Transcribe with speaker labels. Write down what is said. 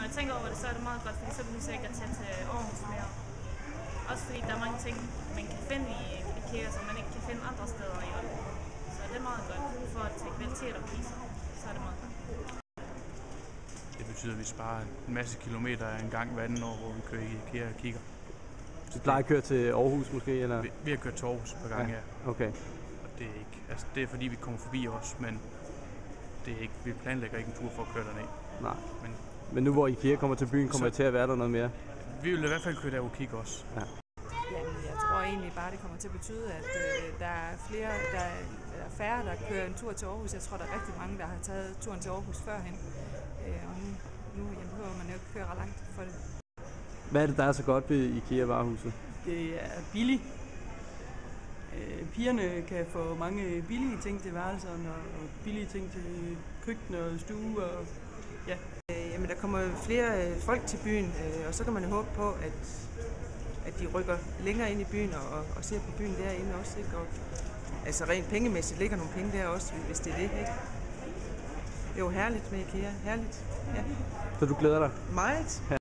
Speaker 1: jeg tænker over det, så er det meget godt, fordi så behøver jeg ikke at tage til Aarhus mere. Også fordi der er mange ting, man kan finde i IKEA, som man ikke kan finde andre steder i Aalborg. Så det er meget godt for at tage kvalitet og priser. Så er det meget godt.
Speaker 2: Det betyder, at vi sparer en masse kilometer en gang hver anden år, hvor vi kører i IKEA og kigger.
Speaker 3: Så plejer at køre til Aarhus måske? Eller?
Speaker 2: Vi har kørt til Aarhus på gang, ja.
Speaker 3: Okay.
Speaker 2: Og det er ikke, altså det er fordi, vi kommer forbi os, men det er ikke, vi planlægger ikke en tur for at køre derned.
Speaker 3: Nej. Men nu hvor IKEA kommer til byen, kommer I til at være der noget mere?
Speaker 2: Vi vil i hvert fald køre der og kigge også.
Speaker 3: Ja.
Speaker 4: Jamen, jeg tror egentlig bare, det kommer til at betyde, at der er færre, der kører en tur til Aarhus. Jeg tror, der er rigtig mange, der har taget turen til Aarhus førhen. Og nu behøver man jo ikke køre ret langt for det.
Speaker 3: Hvad er det, der er så godt ved IKEA-varehuset?
Speaker 5: Det er billigt. Pigerne kan få mange billige ting til værelserne og billige ting til køkken og stue og ja.
Speaker 6: Jamen, der kommer flere folk til byen, og så kan man jo håbe på, at de rykker længere ind i byen og ser på byen derinde også, ikke? Og, altså rent pengemæssigt ligger nogle penge der også, hvis det er det, ikke? Det er jo herligt med IKEA, herligt. Ja.
Speaker 3: Så du glæder dig?
Speaker 6: Meget.